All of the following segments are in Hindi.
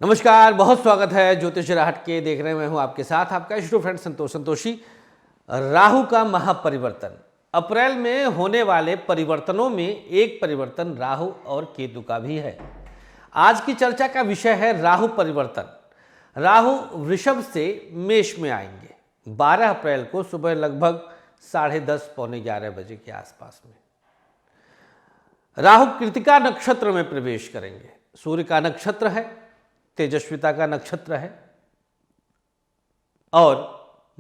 नमस्कार, बहुत स्वागत है ज्योतिष राहट के। देख रहे हैं, मैं हूं आपके साथ आपका इष्ट फ्रेंड संतोषी। राहु का महापरिवर्तन, अप्रैल में होने वाले परिवर्तनों में एक परिवर्तन राहु और केतु का भी है। आज की चर्चा का विषय है राहु परिवर्तन। राहु वृषभ से मेष में आएंगे 12 अप्रैल को सुबह लगभग 10:30 पौने 11 बजे के आसपास में। राहु कृतिका नक्षत्र में प्रवेश करेंगे। सूर्य का नक्षत्र है, तेजस्विता का नक्षत्र है और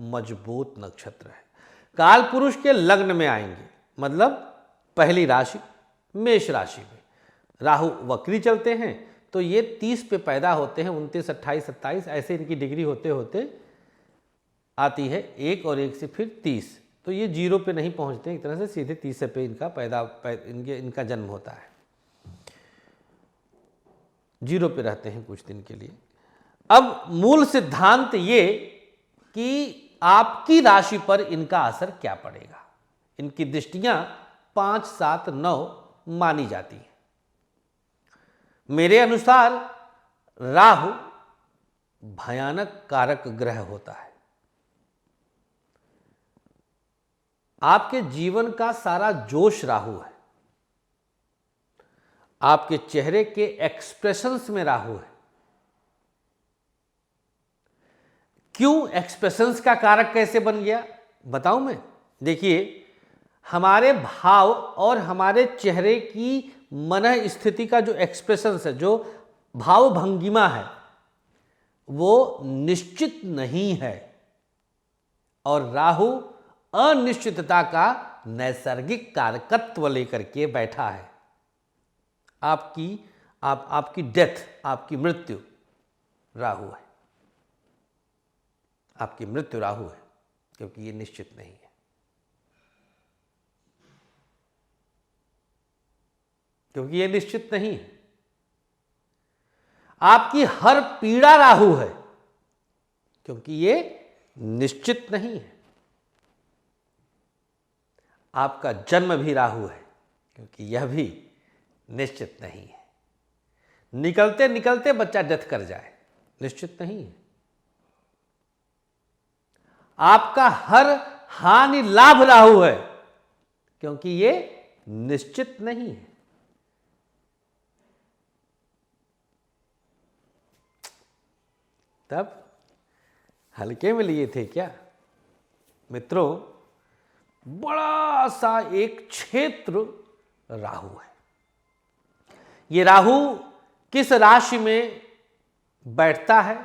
मजबूत नक्षत्र है। काल पुरुष के लग्न में आएंगे, मतलब पहली राशि मेष राशि में। राहु वक्री चलते हैं तो ये 30 पे पैदा होते हैं, 29, 28, 27 ऐसे इनकी डिग्री होते होते आती है 1 और 1 से फिर 30। तो ये 0 पे नहीं पहुंचते, एक तरह से सीधे 30 पे इनका जन्म होता है, 0 पे रहते हैं कुछ दिन के लिए। अब मूल सिद्धांत ये कि आपकी राशि पर इनका असर क्या पड़ेगा। इनकी दृष्टियां 5, 7, 9 मानी जाती हैं। मेरे अनुसार राहु भयानक कारक ग्रह होता है। आपके जीवन का सारा जोश राहु है। आपके चेहरे के एक्सप्रेशंस में राहु है। क्यों एक्सप्रेशंस का कारक कैसे बन गया बताऊं मैं। देखिए, हमारे भाव और हमारे चेहरे की मन स्थिति का जो एक्सप्रेशंस है, जो भाव भंगिमा है, वो निश्चित नहीं है। और राहु अनिश्चितता का नैसर्गिक कारकत्व लेकर के बैठा है। आपकी डेथ, आपकी मृत्यु राहु है। आपकी मृत्यु राहु है, क्योंकि ये निश्चित नहीं है। क्योंकि ये निश्चित नहीं है। आपकी हर पीड़ा राहु है, क्योंकि ये निश्चित नहीं है। आपका जन्म भी राहु है, क्योंकि यह भी निश्चित नहीं है। निकलते निकलते बच्चा डेथ कर जाए, निश्चित नहीं है। आपका हर हानि लाभ राहु है, क्योंकि ये निश्चित नहीं है। तब हल्के में लिए थे क्या मित्रों? बड़ा सा एक क्षेत्र राहु है। ये राहु किस राशि में बैठता है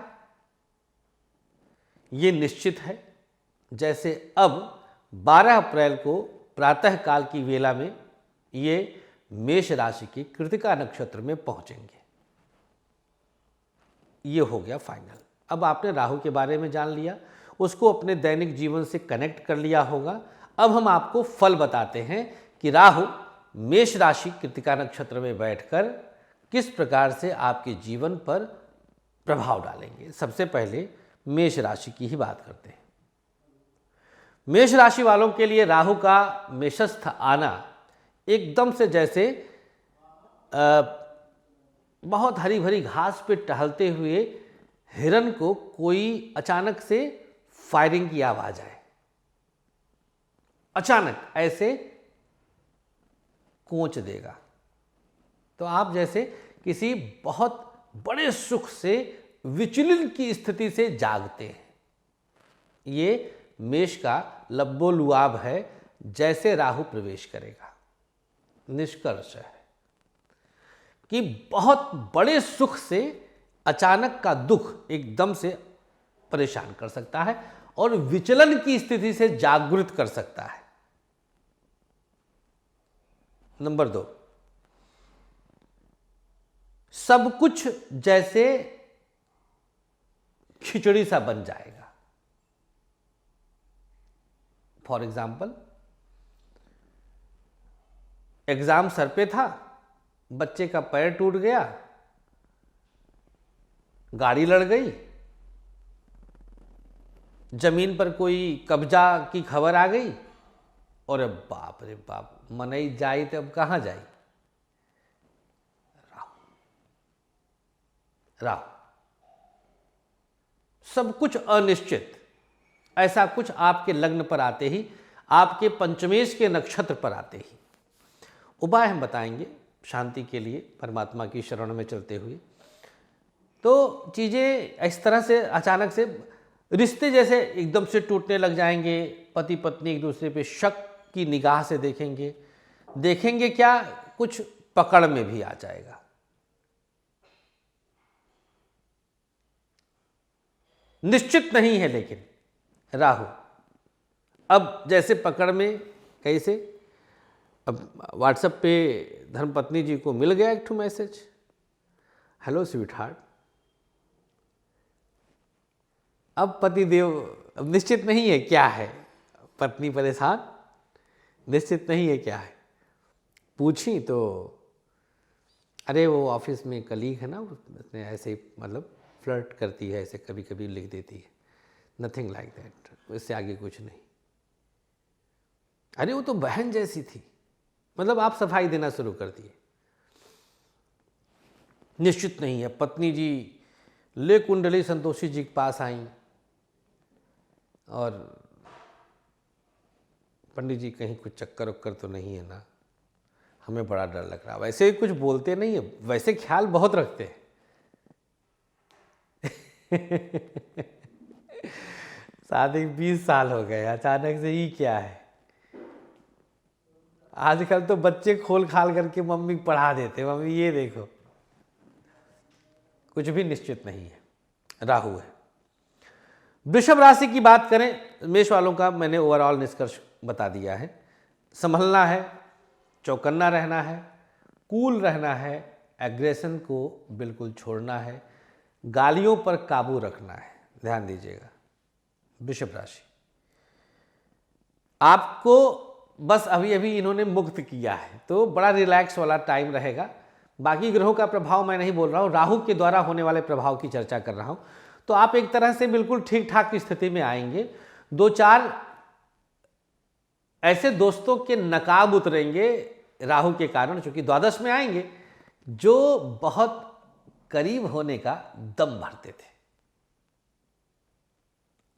ये निश्चित है। जैसे अब 12 अप्रैल को प्रातः काल की वेला में ये मेष राशि की कृतिका नक्षत्र में पहुंचेंगे। ये हो गया फाइनल। अब आपने राहु के बारे में जान लिया, उसको अपने दैनिक जीवन से कनेक्ट कर लिया होगा। अब हम आपको फल बताते हैं कि राहु मेष राशि कृतिका नक्षत्र में बैठकर किस प्रकार से आपके जीवन पर प्रभाव डालेंगे। सबसे पहले मेष राशि की ही बात करते हैं। मेष राशि वालों के लिए राहु का मेषस्थ आना एकदम से जैसे बहुत हरी भरी घास पे टहलते हुए हिरन को कोई अचानक से फायरिंग की आवाज आए, अचानक ऐसे कोंच देगा। तो आप जैसे किसी बहुत बड़े सुख से विचलित की स्थिति से जागते हैं। ये मेष का लब्बोलुआब है जैसे राहु प्रवेश करेगा। निष्कर्ष है कि बहुत बड़े सुख से अचानक का दुख एकदम से परेशान कर सकता है और विचलन की स्थिति से जागृत कर सकता है। नंबर 2, सब कुछ जैसे खिचड़ी सा बन जाएगा। फॉर एग्जाम्पल, एग्जाम सर पे था, बच्चे का पैर टूट गया, गाड़ी लड़ गई, जमीन पर कोई कब्जा की खबर आ गई, और बाप रे बाप, मनई जाई तो अब कहां जाई। राहु सब कुछ अनिश्चित, ऐसा कुछ आपके लग्न पर आते ही, आपके पंचमेश के नक्षत्र पर आते ही। उपाय हम बताएंगे शांति के लिए, परमात्मा की शरण में चलते हुए। तो चीज़ें इस तरह से अचानक से रिश्ते जैसे एकदम से टूटने लग जाएंगे, पति पत्नी एक दूसरे पे शक की निगाह से देखेंगे क्या, कुछ पकड़ में भी आ जाएगा। निश्चित नहीं है लेकिन राहु अब जैसे पकड़ में, कैसे, अब व्हाट्सएप पे धर्मपत्नी जी को मिल गया एक ठो मैसेज, हेलो स्वीट हार्ट। अब पतिदेव, अब निश्चित नहीं है क्या है, पत्नी परेशान, निश्चित नहीं है क्या है। पूछी तो अरे वो ऑफिस में कलीग है ना, उसने ऐसे ही मतलब फ्लर्ट करती है, ऐसे कभी कभी लिख देती है, नथिंग लाइक दैट, इससे आगे कुछ नहीं। अरे वो तो बहन जैसी थी, मतलब आप सफाई देना शुरू कर दिए। निश्चित नहीं है। पत्नी जी ले कुंडली संतोषी जी के पास आई और पंडित जी कहीं कुछ चक्कर वक्कर तो नहीं है ना, हमें बड़ा डर लग रहा। वैसे कुछ बोलते नहीं है, वैसे ख्याल बहुत रखते हैं। शादी 20 साल हो गए, अचानक से ही क्या है। आजकल तो बच्चे खोल खाल करके मम्मी पढ़ा देते, मम्मी ये देखो। कुछ भी निश्चित नहीं है, राहु है। वृषभ राशि की बात करें, मेष वालों का मैंने ओवरऑल निष्कर्ष बता दिया है। संभलना है, चौकन्ना रहना है, कूल रहना है, एग्रेशन को बिल्कुल छोड़ना है, गालियों पर काबू रखना है, ध्यान दीजिएगा। वृषभ राशि आपको बस अभी अभी इन्होंने मुक्त किया है, तो बड़ा रिलैक्स वाला टाइम रहेगा। बाकी ग्रहों का प्रभाव मैं नहीं बोल रहा हूँ, राहु के द्वारा होने वाले प्रभाव की चर्चा कर रहा हूँ। तो आप एक तरह से बिल्कुल ठीक ठाक की स्थिति में आएंगे। 2-4 ऐसे दोस्तों के नकाब उतरेंगे राहु के कारण, चूंकि द्वादश में आएंगे, जो बहुत करीब होने का दम भरते थे।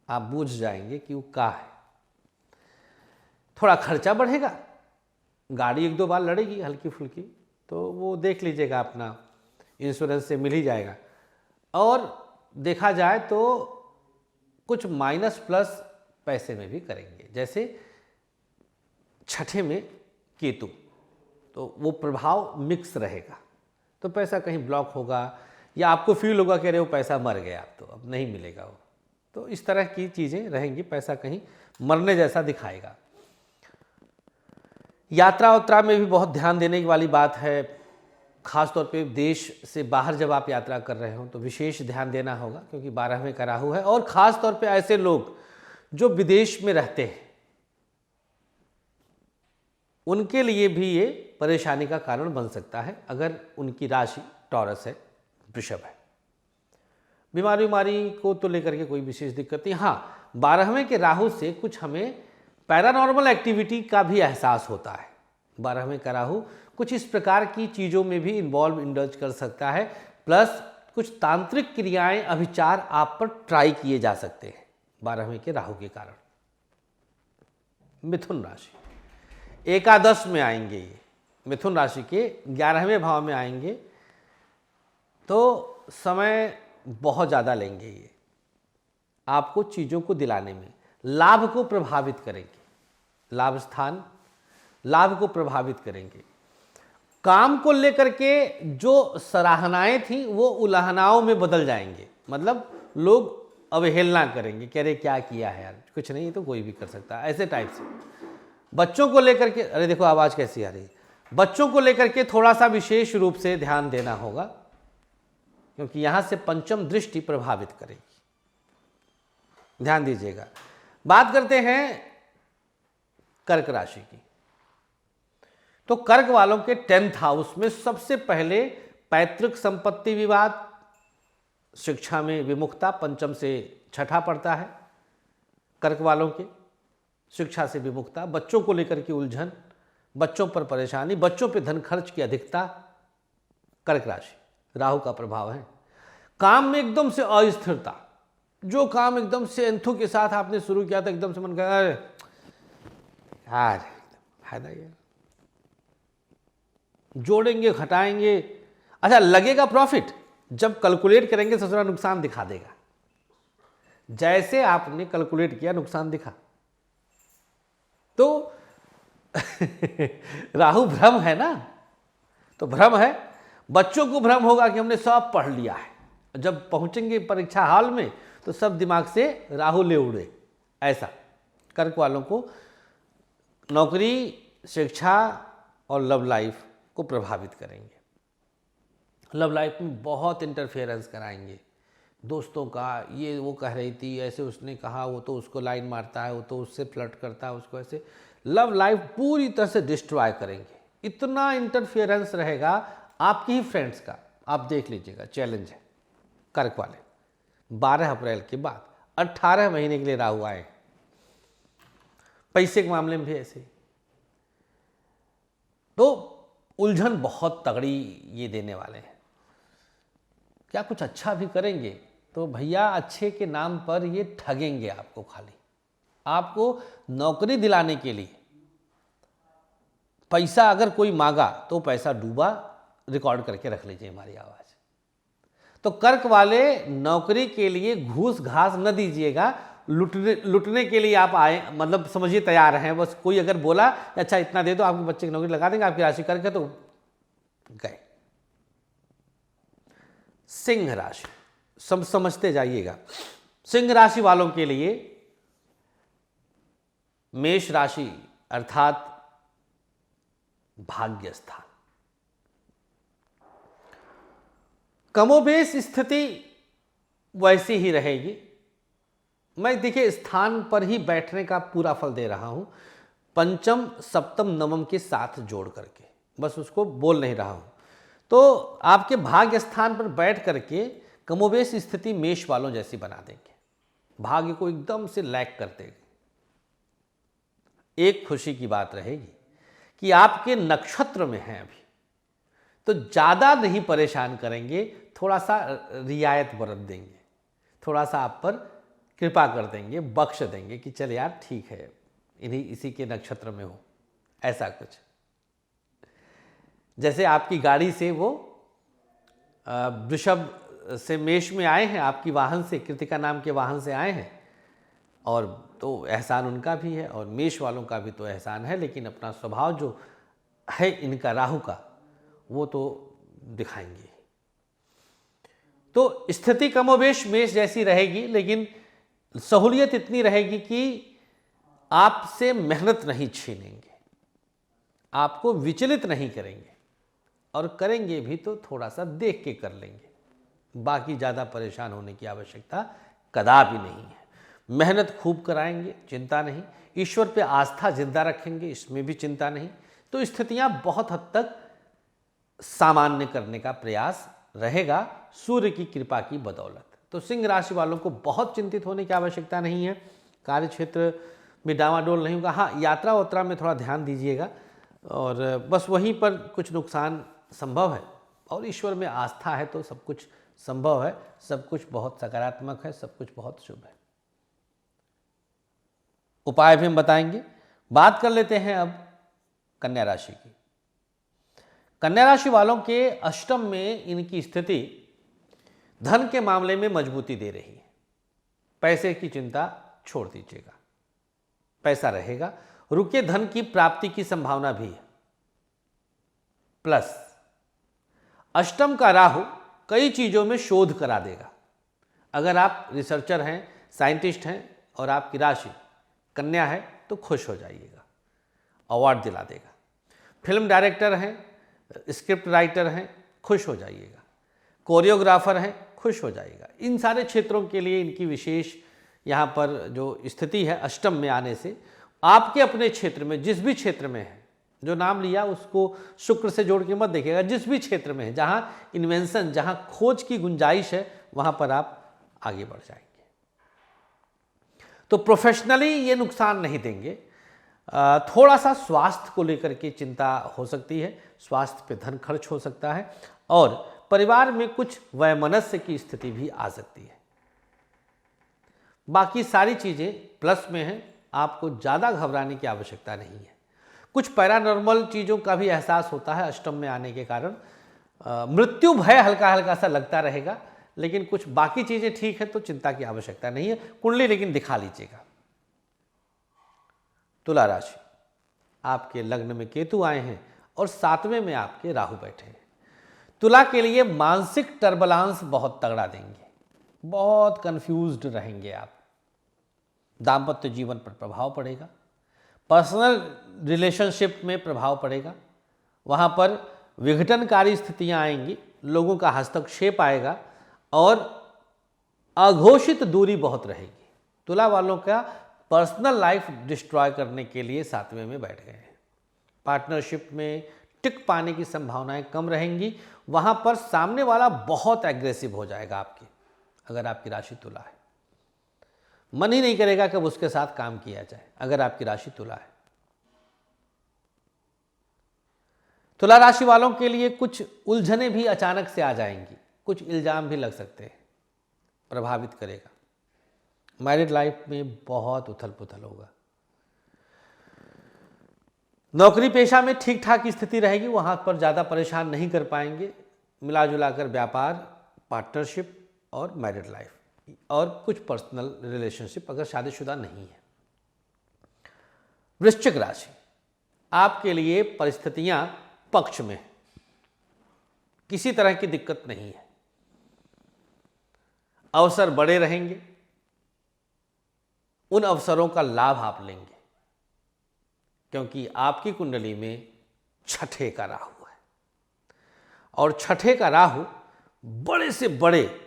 आप बूझ जाएंगे कि वो क्या है। थोड़ा खर्चा बढ़ेगा, गाड़ी 1-2 बार लड़ेगी हल्की फुल्की, तो वो देख लीजिएगा, अपना इंश्योरेंस से मिल ही जाएगा। और देखा जाए तो कुछ माइनस प्लस पैसे में भी करेंगे, जैसे छठे में केतु, तो वो प्रभाव मिक्स रहेगा, तो पैसा कहीं ब्लॉक होगा या आपको फील होगा कि अरे वो पैसा मर गया, तो अब नहीं मिलेगा वो। तो इस तरह की चीज़ें रहेंगी, पैसा कहीं मरने जैसा दिखाएगा। यात्रा उत्रा में भी बहुत ध्यान देने की वाली बात है। खास तौर पे देश से बाहर जब आप यात्रा कर रहे हो तो विशेष ध्यान देना होगा, क्योंकि 12वें का राहु है। और ख़ास तौर पे ऐसे लोग जो विदेश में रहते हैं, उनके लिए भी ये परेशानी का कारण बन सकता है, अगर उनकी राशि टॉरस है, वृषभ है। बीमारी को तो लेकर के कोई विशेष दिक्कत नहीं। हाँ, 12वें के राहु से कुछ हमें पैरानॉर्मल एक्टिविटी का भी एहसास होता है। 12वें का राहु कुछ इस प्रकार की चीज़ों में भी इंडल्ज कर सकता है, प्लस कुछ तांत्रिक क्रियाएं, अभिचार आप पर ट्राई किए जा सकते हैं 12वें के राहु के कारण। मिथुन राशि एकादश में आएंगे, ये मिथुन राशि के 11वें भाव में आएंगे, तो समय बहुत ज़्यादा लेंगे। ये आपको चीज़ों को दिलाने में लाभ को प्रभावित करेंगे, लाभ स्थान लाभ को प्रभावित करेंगे। काम को लेकर के जो सराहनाएं थी वो उलाहनाओं में बदल जाएंगे, मतलब लोग अवहेलना करेंगे, कह रहे क्या किया है यार, कुछ नहीं, तो कोई भी कर सकता है, ऐसे टाइप से। बच्चों को लेकर के, अरे देखो आवाज़ कैसी आ रही है, बच्चों को लेकर के थोड़ा सा विशेष रूप से ध्यान देना होगा, क्योंकि यहाँ से पंचम दृष्टि प्रभावित करेगी, ध्यान दीजिएगा। बात करते हैं कर्क राशि की। तो कर्क वालों के 10th हाउस में सबसे पहले पैतृक संपत्ति विवाद, शिक्षा में विमुखता, पंचम से छठा पड़ता है। कर्क वालों के शिक्षा से विमुखता, बच्चों को लेकर की उलझन, बच्चों पर परेशानी, बच्चों पर धन खर्च की अधिकता, कर्क राशि राहु का प्रभाव है। काम में एकदम से अस्थिरता, जो काम एकदम से एंथू के साथ आपने शुरू किया था, एकदम से मन कर यार फायदा ये, जोड़ेंगे घटाएंगे, अच्छा लगेगा प्रॉफिट, जब कैलकुलेट करेंगे सबसे बड़ा नुकसान दिखा देगा। जैसे आपने कैलकुलेट किया नुकसान दिखा, तो राहु भ्रम है ना, तो भ्रम है। बच्चों को भ्रम होगा कि हमने सब पढ़ लिया है, जब पहुंचेंगे परीक्षा हॉल में तो सब दिमाग से राहु ले उड़े। ऐसा कर्क वालों को नौकरी, शिक्षा और लव लाइफ को प्रभावित करेंगे। लव लाइफ में बहुत इंटरफेरेंस कराएंगे, दोस्तों का, ये वो कह रही थी ऐसे, उसने कहा, वो तो उसको लाइन मारता है, वो तो उससे फ्लर्ट करता है, उसको ऐसे। लव लाइफ पूरी तरह से डिस्ट्रॉय करेंगे, इतना इंटरफेरेंस रहेगा आपके ही फ्रेंड्स का। आप देख लीजिएगा, चैलेंज है कर्क वाले। 12 अप्रैल के बाद 18 महीने के लिए राहु आए। पैसे के मामले में भी ऐसे ही, तो उलझन बहुत तगड़ी ये देने वाले हैं। क्या कुछ अच्छा भी करेंगे तो भैया अच्छे के नाम पर ये ठगेंगे आपको। खाली आपको नौकरी दिलाने के लिए पैसा अगर कोई मांगा तो पैसा डूबा, रिकॉर्ड करके रख लीजिए हमारी आवाज़। तो कर्क वाले नौकरी के लिए घूस घास न दीजिएगा, लुटने के लिए आप आए, मतलब समझिए तैयार हैं। बस कोई अगर बोला अच्छा इतना दे दो, आपके बच्चे की नौकरी लगा देंगे, आपकी राशि कर्क है तो गए। सिंह राशि समझते जाइएगा। सिंह राशि वालों के लिए मेष राशि अर्थात भाग्य स्थान, कमोबेश स्थिति वैसी ही रहेगी। मैं देखिए स्थान पर ही बैठने का पूरा फल दे रहा हूं, पंचम सप्तम नवम के साथ जोड़ करके, बस उसको बोल नहीं रहा हूं। तो आपके भाग्य स्थान पर बैठ करके कमोबेश स्थिति मेष वालों जैसी बना देंगे, भाग्य को एकदम से लैग कर देंगे। एक खुशी की बात रहेगी कि आपके नक्षत्र में हैं अभी, तो ज़्यादा नहीं परेशान करेंगे, थोड़ा सा रियायत बरत देंगे, थोड़ा सा आप पर कृपा कर देंगे, बख्श देंगे कि चल यार ठीक है, इसी के नक्षत्र में हो। ऐसा कुछ जैसे आपकी गाड़ी से वो वृषभ से मेष में आए हैं, आपकी वाहन से, कृतिका नाम के वाहन से आए हैं, और तो एहसान उनका भी है और मेष वालों का भी तो एहसान है, लेकिन अपना स्वभाव जो है इनका राहु का वो तो दिखाएंगे। तो स्थिति कमोबेश मेष जैसी रहेगी, लेकिन सहूलियत इतनी रहेगी कि आपसे मेहनत नहीं छीनेंगे, आपको विचलित नहीं करेंगे, और करेंगे भी तो थोड़ा सा देख के कर लेंगे। बाकी ज़्यादा परेशान होने की आवश्यकता कदापि नहीं है। मेहनत खूब कराएंगे, चिंता नहीं। ईश्वर पे आस्था जिंदा रखेंगे, इसमें भी चिंता नहीं। तो स्थितियां बहुत हद तक सामान्य करने का प्रयास रहेगा सूर्य की कृपा की बदौलत। तो सिंह राशि वालों को बहुत चिंतित होने की आवश्यकता नहीं है। कार्य क्षेत्र में डावाडोल नहीं होगा। हाँ, यात्रा वात्रा में थोड़ा ध्यान दीजिएगा, और बस वहीं पर कुछ नुकसान संभव है। और ईश्वर में आस्था है तो सब कुछ संभव है, सब कुछ बहुत सकारात्मक है, सब कुछ बहुत शुभ है। उपाय भी हम बताएंगे। बात कर लेते हैं अब कन्या राशि की। कन्या राशि वालों के अष्टम में इनकी स्थिति धन के मामले में मजबूती दे रही है। पैसे की चिंता छोड़ दीजिएगा, पैसा रहेगा। रुके धन की प्राप्ति की संभावना भी है। प्लस अष्टम का राहु कई चीजों में शोध करा देगा। अगर आप रिसर्चर हैं, साइंटिस्ट हैं और आपकी राशि कन्या है तो खुश हो जाइएगा, अवार्ड दिला देगा। फिल्म डायरेक्टर हैं, स्क्रिप्ट राइटर हैं, खुश हो जाइएगा। कोरियोग्राफर हैं, खुश हो जाइएगा। इन सारे क्षेत्रों के लिए इनकी विशेष यहाँ पर जो स्थिति है अष्टम में आने से, आपके अपने क्षेत्र में जिस भी क्षेत्र में है, जो नाम लिया उसको शुक्र से जोड़ के मत देखिएगा, जिस भी क्षेत्र में है जहाँ इन्वेंशन, जहाँ खोज की गुंजाइश है, वहाँ पर आप आगे बढ़ जाएंगे। तो प्रोफेशनली ये नुकसान नहीं देंगे। थोड़ा सा स्वास्थ्य को लेकर के चिंता हो सकती है, स्वास्थ्य पे धन खर्च हो सकता है, और परिवार में कुछ वैमनस्य की स्थिति भी आ सकती है। बाकी सारी चीज़ें प्लस में हैं, आपको ज़्यादा घबराने की आवश्यकता नहीं है। कुछ पैरानॉर्मल चीज़ों का भी एहसास होता है अष्टम में आने के कारण। मृत्यु भय हल्का हल्का सा लगता रहेगा, लेकिन कुछ बाकी चीज़ें ठीक है तो चिंता की आवश्यकता नहीं है। कुंडली लेकिन दिखा लीजिएगा। तुला राशि, आपके लग्न में केतु आए हैं और 7वें में आपके राहु बैठे हैं। तुला के लिए मानसिक टर्बुलेंस बहुत तगड़ा देंगे, बहुत कंफ्यूज्ड रहेंगे आप। दाम्पत्य जीवन पर प्रभाव पड़ेगा, पर्सनल रिलेशनशिप में प्रभाव पड़ेगा, वहाँ पर विघटनकारी स्थितियाँ आएंगी, लोगों का हस्तक्षेप आएगा और अघोषित दूरी बहुत रहेगी। तुला वालों का पर्सनल लाइफ डिस्ट्रॉय करने के लिए 7वें में बैठ गए हैं। पार्टनरशिप में टिक पाने की संभावनाएं कम रहेंगी, वहाँ पर सामने वाला बहुत एग्रेसिव हो जाएगा आपकी, अगर आपकी राशि तुला है। मन ही नहीं करेगा कि उसके साथ काम किया जाए, अगर आपकी राशि तुला है। तुला राशि वालों के लिए कुछ उलझनें भी अचानक से आ जाएंगी, कुछ इल्जाम भी लग सकते हैं, प्रभावित करेगा। मैरिड लाइफ में बहुत उथल पुथल होगा। नौकरी पेशा में ठीक ठाक स्थिति रहेगी, वहां पर ज़्यादा परेशान नहीं कर पाएंगे। मिला जुला कर व्यापार, पार्टनरशिप और मैरिड लाइफ और कुछ पर्सनल रिलेशनशिप अगर शादीशुदा नहीं है। वृश्चिक राशि, आपके लिए परिस्थितियां पक्ष में हैं, किसी तरह की दिक्कत नहीं है। अवसर बड़े रहेंगे, उन अवसरों का लाभ आप लेंगे, क्योंकि आपकी कुंडली में छठे का राहु है और छठे का राहु बड़े से बड़े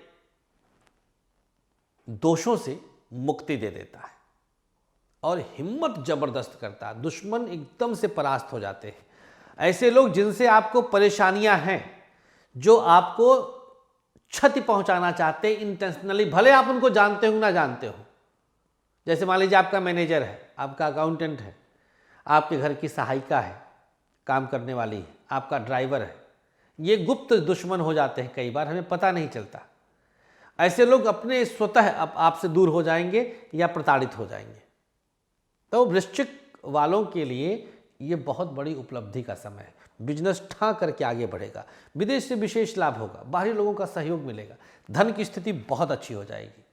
दोषों से मुक्ति दे देता है और हिम्मत जबरदस्त करता है। दुश्मन एकदम से परास्त हो जाते हैं। ऐसे लोग जिनसे आपको परेशानियां हैं, जो आपको क्षति पहुंचाना चाहते हैं इंटेंशनली, भले आप उनको जानते हो ना जानते हो। जैसे मान लीजिए आपका मैनेजर है, आपका अकाउंटेंट है, आपके घर की सहायिका है, काम करने वाली है, आपका ड्राइवर है, ये गुप्त दुश्मन हो जाते हैं कई बार, हमें पता नहीं चलता। ऐसे लोग अपने स्वतः आपसे दूर हो जाएंगे या प्रताड़ित हो जाएंगे। तो वृश्चिक वालों के लिए ये बहुत बड़ी उपलब्धि का समय है। बिजनेस ठा करके आगे बढ़ेगा, विदेश से विशेष लाभ होगा, बाहरी लोगों का सहयोग मिलेगा, धन की स्थिति बहुत अच्छी हो जाएगी।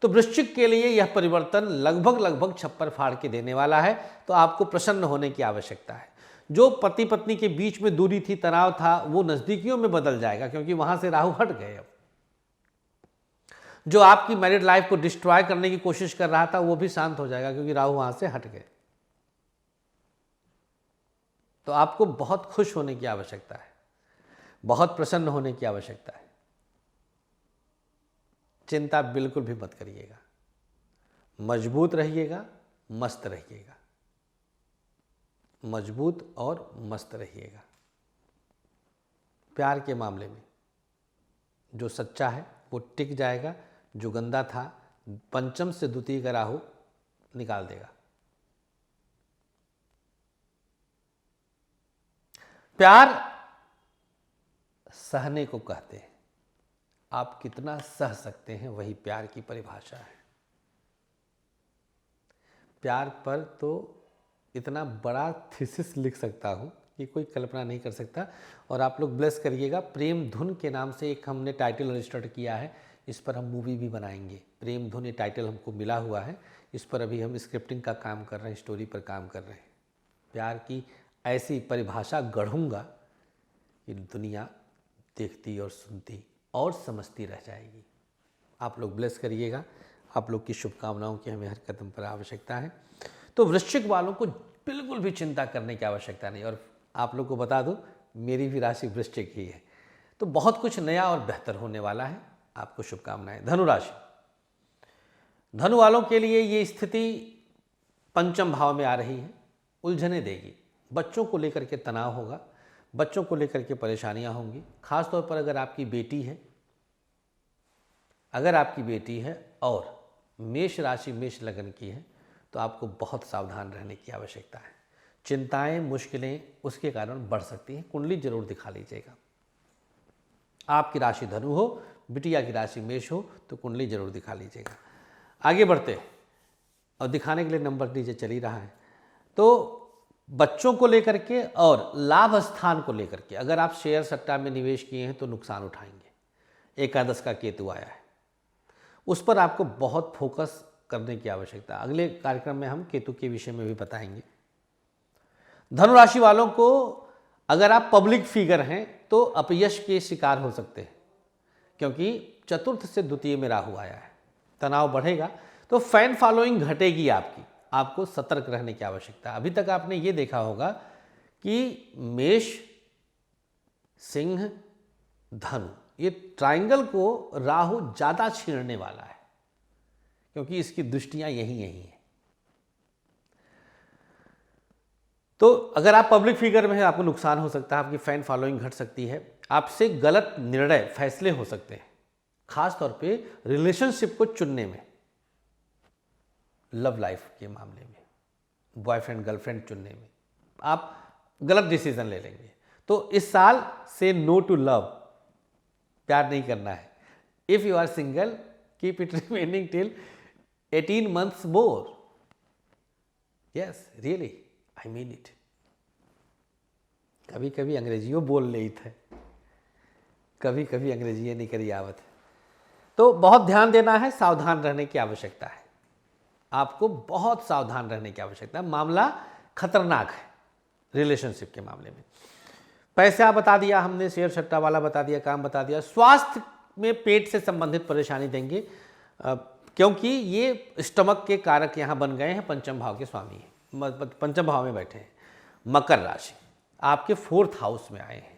तो वृश्चिक के लिए यह परिवर्तन लगभग छप्पर फाड़ के देने वाला है, तो आपको प्रसन्न होने की आवश्यकता है। जो पति पत्नी के बीच में दूरी थी, तनाव था, वो नजदीकियों में बदल जाएगा, क्योंकि वहां से राहु हट गए। अब जो आपकी मैरिड लाइफ को डिस्ट्रॉय करने की कोशिश कर रहा था, वो भी शांत हो जाएगा, क्योंकि राहु वहां से हट गए। तो आपको बहुत खुश होने की आवश्यकता है, बहुत प्रसन्न होने की आवश्यकता है। चिंता बिल्कुल भी मत करिएगा, मजबूत रहिएगा, मस्त रहिएगा, मजबूत और मस्त रहिएगा। प्यार के मामले में जो सच्चा है वो टिक जाएगा, जो गंदा था पंचम से द्वितीय का राहु निकाल देगा। प्यार सहने को कहते हैं, आप कितना सह सकते हैं वही प्यार की परिभाषा है। प्यार पर तो इतना बड़ा थीसिस लिख सकता हूँ कि कोई कल्पना नहीं कर सकता। और आप लोग ब्लेस करिएगा, प्रेम धुन के नाम से एक हमने टाइटल रजिस्टर्ड किया है, इस पर हम मूवी भी बनाएंगे। प्रेम धुन ये टाइटल हमको मिला हुआ है, इस पर अभी हम स्क्रिप्टिंग का काम कर रहे हैं, स्टोरी पर काम कर रहे हैं। प्यार की ऐसी परिभाषा गढ़ूंगा कि दुनिया देखती और सुनती और समझती रह जाएगी। आप लोग ब्लेस करिएगा, आप लोग की शुभकामनाओं की हमें हर कदम पर आवश्यकता है। तो वृश्चिक वालों को बिल्कुल भी चिंता करने की आवश्यकता नहीं। और आप लोग को बता दूं, मेरी भी राशि वृश्चिक ही है, तो बहुत कुछ नया और बेहतर होने वाला है। आपको शुभकामनाएं। धनु राशि, धनु वालों के लिए ये स्थिति पंचम भाव में आ रही है, उलझने देगी। बच्चों को लेकर के तनाव होगा, बच्चों को लेकर के परेशानियां होंगी। खासतौर पर अगर आपकी बेटी है, और मेष राशि मेष लग्न की है, तो आपको बहुत सावधान रहने की आवश्यकता है। चिंताएं, मुश्किलें उसके कारण बढ़ सकती हैं। कुंडली जरूर दिखा लीजिएगा। आपकी राशि धनु हो, बिटिया की राशि मेष हो तो कुंडली जरूर दिखा लीजिएगा। आगे बढ़ते हैं और दिखाने के लिए नंबर नीचे चल ही रहा है। तो बच्चों को लेकर के और लाभ स्थान को लेकर के अगर आप शेयर सट्टा में निवेश किए हैं तो नुकसान उठाएंगे। एकादश का केतु आया है, उस पर आपको बहुत फोकस करने की आवश्यकता है। अगले कार्यक्रम में हम केतु के विषय में भी बताएंगे। धनु राशि वालों को अगर आप पब्लिक फिगर हैं तो अपयश के शिकार हो सकते हैं, क्योंकि चतुर्थ से द्वितीय में राहु आया है, तनाव बढ़ेगा। तो फैन फॉलोइंग घटेगी आपकी, आपको सतर्क रहने की आवश्यकता है। अभी तक आपने ये देखा होगा कि मेष, सिंह, धनु, ये ट्रायंगल को राहु ज्यादा छीनने वाला है, क्योंकि इसकी दृष्टियां यही हैं। तो अगर आप पब्लिक फिगर में हैं आपको नुकसान हो सकता है, आपकी फैन फॉलोइंग घट सकती है, आपसे गलत निर्णय फैसले हो सकते हैं, खास तौर पे रिलेशनशिप को चुनने में, लव लाइफ के मामले में, बॉयफ्रेंड गर्लफ्रेंड चुनने में आप गलत डिसीजन ले लेंगे। तो इस साल से नो टू लव, प्यार नहीं करना है। If you are single keep it remaining till 18 months more. Yes, really, I mean it. कभी कभी अंग्रेजियों बोल रही थे, कभी कभी अंग्रेजी नहीं करी आवत है। तो बहुत ध्यान देना है, सावधान रहने की आवश्यकता है, आपको बहुत सावधान रहने की आवश्यकता है। मामला खतरनाक है रिलेशनशिप के मामले में। पैसा बता दिया हमने, शेयर सट्टा वाला बता दिया, काम बता दिया। स्वास्थ्य में पेट से संबंधित परेशानी देंगे, क्योंकि ये स्टमक के कारक यहाँ बन गए हैं, पंचम भाव के स्वामी हैं, पंचम भाव में बैठे हैं। मकर राशि आपके 4th हाउस में आए हैं।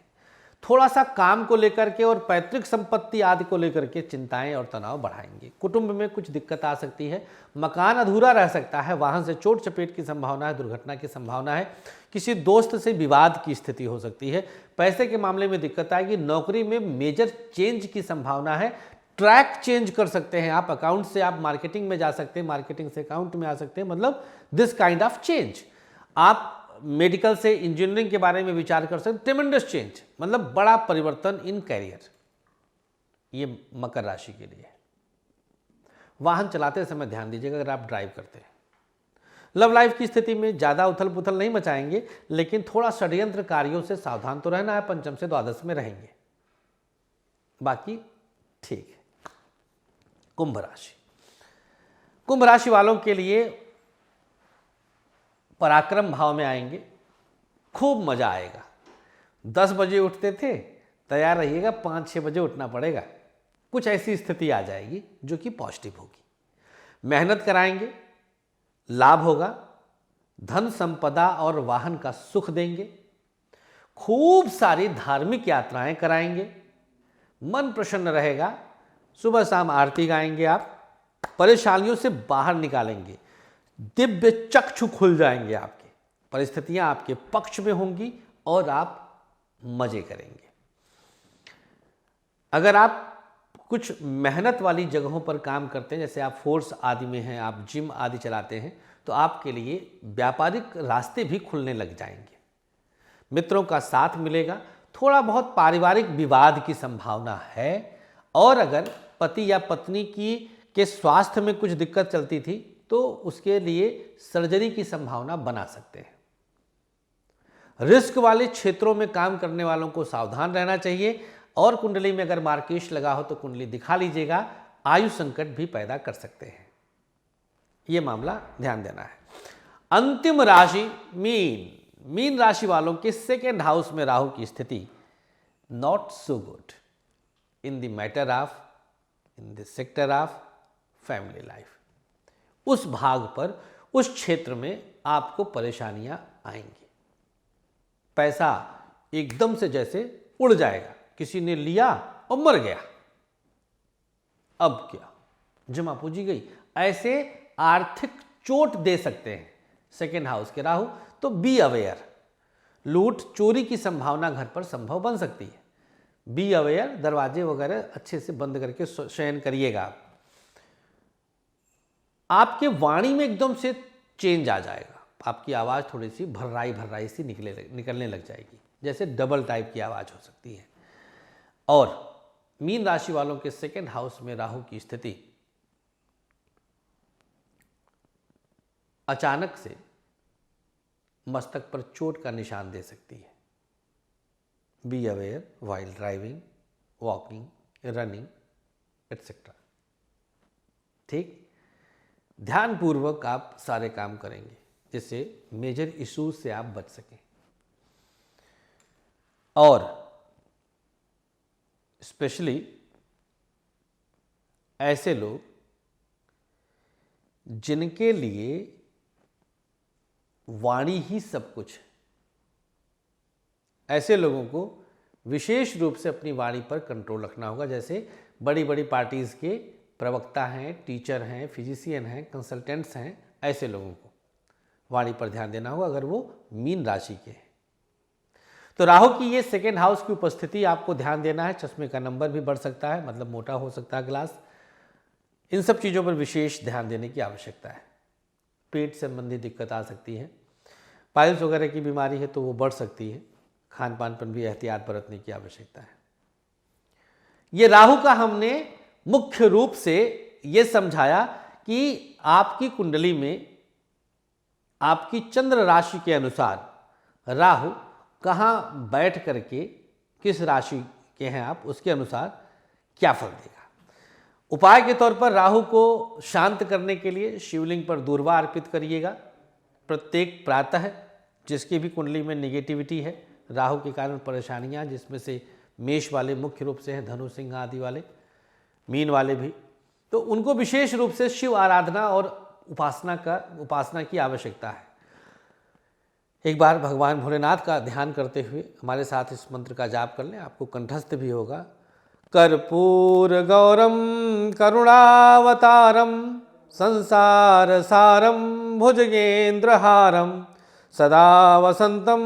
थोड़ा सा काम को लेकर के और पैतृक संपत्ति आदि को लेकर के चिंताएं और तनाव बढ़ाएंगे। कुटुंब में कुछ दिक्कत आ सकती है, मकान अधूरा रह सकता है, वाहन से चोट चपेट की संभावना है, दुर्घटना की संभावना है, किसी दोस्त से विवाद की स्थिति हो सकती है। पैसे के मामले में दिक्कत आएगी, नौकरी में मेजर चेंज की संभावना है, ट्रैक चेंज कर सकते हैं आप, अकाउंट से आप मार्केटिंग में जा सकते हैं, मार्केटिंग से अकाउंट में आ सकते हैं, मतलब दिस काइंड ऑफ चेंज। आप मेडिकल से इंजीनियरिंग के बारे में विचार कर सकते हैं, ट्रेमेंडस चेंज, मतलब बड़ा परिवर्तन इन कैरियर, ये मकर राशि के लिए। वाहन चलाते समय ध्यान दीजिएगा अगर आप ड्राइव करते हैं। लव लाइफ की स्थिति में ज्यादा उथल पुथल नहीं मचाएंगे, लेकिन थोड़ा षड्यंत्र कार्यों से सावधान तो रहना है, पंचम से द्वादश में रहेंगे, बाकी ठीक है। कुंभ राशि, कुंभ राशि वालों के लिए पराक्रम भाव में आएंगे, खूब मजा आएगा। 10 बजे उठते थे, तैयार रहिएगा 5-6 बजे उठना पड़ेगा, कुछ ऐसी स्थिति आ जाएगी जो कि पॉजिटिव होगी। मेहनत कराएंगे, लाभ होगा, धन संपदा और वाहन का सुख देंगे, खूब सारी धार्मिक यात्राएं कराएंगे, मन प्रसन्न रहेगा, सुबह शाम आरती गाएंगे, आप परेशानियों से बाहर निकालेंगे, दिव्य चक्षु खुल जाएंगे, आपके परिस्थितियां आपके पक्ष में होंगी और आप मजे करेंगे। अगर आप कुछ मेहनत वाली जगहों पर काम करते हैं, जैसे आप फोर्स आदि में हैं, आप जिम आदि चलाते हैं, तो आपके लिए व्यापारिक रास्ते भी खुलने लग जाएंगे, मित्रों का साथ मिलेगा। थोड़ा बहुत पारिवारिक विवाद की संभावना है, और अगर पति या पत्नी के स्वास्थ्य में कुछ दिक्कत चलती थी तो उसके लिए सर्जरी की संभावना बना सकते हैं। रिस्क वाले क्षेत्रों में काम करने वालों को सावधान रहना चाहिए, और कुंडली में अगर मार्केश लगा हो तो कुंडली दिखा लीजिएगा, आयु संकट भी पैदा कर सकते हैं, ये मामला ध्यान देना है। अंतिम राशि मीन, मीन राशि वालों के 2nd हाउस में राहु की स्थिति not so good in the matter of, in the sector of family life. उस भाग पर, उस क्षेत्र में आपको परेशानियां आएंगी, पैसा एकदम से जैसे उड़ जाएगा, किसी ने लिया और मर गया, अब क्या, जमा पूंजी गई, ऐसे आर्थिक चोट दे सकते हैं 2nd हाउस के राहु। तो बी अवेयर, लूट चोरी की संभावना घर पर संभव बन सकती है, बी अवेयर, दरवाजे वगैरह अच्छे से बंद करके शयन करिएगा। आपके वाणी में एकदम से चेंज आ जाएगा, आपकी आवाज़ थोड़ी सी भर्राई सी निकलने लग जाएगी, जैसे डबल टाइप की आवाज़ हो सकती है। और मीन राशि वालों के सेकेंड हाउस में राहु की स्थिति अचानक से मस्तक पर चोट का निशान दे सकती है। Be aware while driving, walking, running etcetera. ठीक, ध्यानपूर्वक आप सारे काम करेंगे जिससे मेजर इश्यूज से आप बच सकें। और स्पेशली ऐसे लोग जिनके लिए वाणी ही सब कुछ है, ऐसे लोगों को विशेष रूप से अपनी वाणी पर कंट्रोल रखना होगा। जैसे बड़ी बड़ी पार्टीज़ के प्रवक्ता हैं, टीचर हैं, फिजिशियन हैं, कंसल्टेंट्स हैं, ऐसे लोगों को वाणी पर ध्यान देना होगा अगर वो मीन राशि के हैं। तो राहु की ये सेकेंड हाउस की उपस्थिति आपको ध्यान देना है। चश्मे का नंबर भी बढ़ सकता है, मतलब मोटा हो सकता है ग्लास। इन सब चीज़ों पर विशेष ध्यान देने की आवश्यकता है। पेट संबंधी दिक्कत आ सकती है, पाइल्स वगैरह की बीमारी है तो वो बढ़ सकती है। खान पान पर भी एहतियात बरतने की आवश्यकता है। ये राहु का हमने मुख्य रूप से ये समझाया कि आपकी कुंडली में आपकी चंद्र राशि के अनुसार राहु कहाँ बैठ करके किस राशि के हैं आप, उसके अनुसार क्या फल देगा। उपाय के तौर पर राहु को शांत करने के लिए शिवलिंग पर दूर्वा अर्पित करिएगा प्रत्येक प्रातः। जिसकी भी कुंडली में नेगेटिविटी है, राहु के कारण परेशानियां, जिसमें से मेष वाले मुख्य रूप से हैं, धनु सिंह आदि वाले, मीन वाले भी, तो उनको विशेष रूप से शिव आराधना और उपासना की आवश्यकता है। एक बार भगवान भोलेनाथ का ध्यान करते हुए हमारे साथ इस मंत्र का जाप कर लें, आपको कंठस्थ भी होगा। कर्पूर गौरम करुणावतारम संसार सारम भुजगेंद्रहारम सदा वसंतम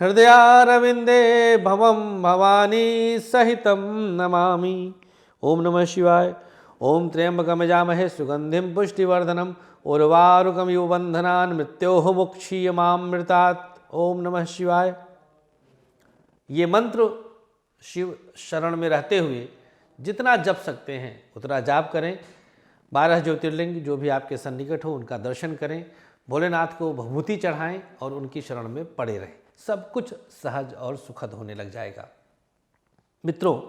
हृदयारविंदे भवम भवानी सहितम नमामि। ओम नमः शिवाय। ओम त्र्यंबकम यजामहे सुगंधिम पुष्टिवर्धनम उर्वारुकम इव बंधनान् मृत्योः मुक्षीयमामृतात्। ओम नमः शिवाय। ये मंत्र शिव शरण में रहते हुए जितना जप सकते हैं उतना जाप करें। 12 ज्योतिर्लिंग जो भी आपके सन्निकट हो उनका दर्शन करें, भोलेनाथ को भभूति चढ़ाएं और उनकी शरण में पड़े रहें। सब कुछ सहज और सुखद होने लग जाएगा। मित्रों,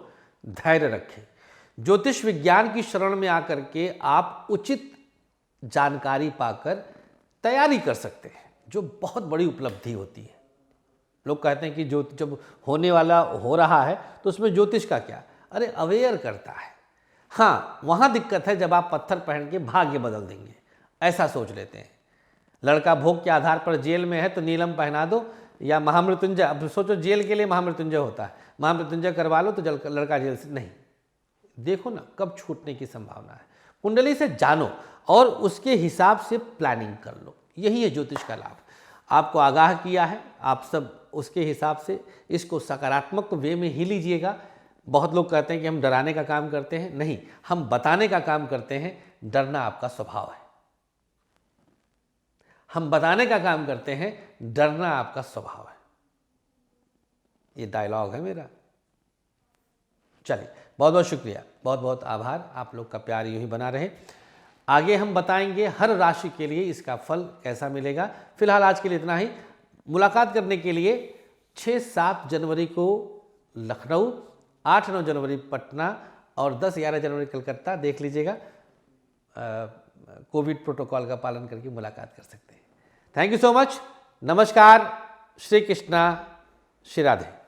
धैर्य रखें। ज्योतिष विज्ञान की शरण में आकर के आप उचित जानकारी पाकर तैयारी कर सकते हैं, जो बहुत बड़ी उपलब्धि होती है। लोग कहते हैं कि जो जब होने वाला हो रहा है तो उसमें ज्योतिष का क्या, अरे अवेयर करता है। हाँ, वहाँ दिक्कत है जब आप पत्थर पहन के भाग्य बदल देंगे, ऐसा सोच लेते हैं। लड़का भोग के आधार पर जेल में है तो नीलम पहना दो, या महामृत्युंजय, अब सोचो जेल के लिए महामृत्युंजय होता है, महामृत्युंजय करवा लो तो लड़का जेल से नहीं। देखो ना कब छूटने की संभावना है। कुंडली से जानो और उसके हिसाब से प्लानिंग कर लो, यही है ज्योतिष का लाभ। आपको आगाह किया है, आप सब उसके हिसाब से इसको सकारात्मक वे में ही लीजिएगा। बहुत लोग कहते हैं कि हम डराने का काम करते हैं, नहीं, हम बताने का काम करते हैं। डरना आपका स्वभाव है। हम बताने का काम करते हैं, डरना आपका स्वभाव है। ये डायलॉग है मेरा। चलिए, बहुत बहुत शुक्रिया, बहुत बहुत आभार। आप लोग का प्यार यूं ही बना रहे। आगे हम बताएंगे हर राशि के लिए इसका फल कैसा मिलेगा। फिलहाल आज के लिए इतना ही। मुलाकात करने के लिए 6-7 जनवरी को लखनऊ, 8-9 जनवरी पटना और 10-11 जनवरी कलकत्ता देख लीजिएगा। कोविड प्रोटोकॉल का पालन करके मुलाकात कर सकते हैं। Thank you so much. नमस्कार। श्री कृष्णा, श्री राधे।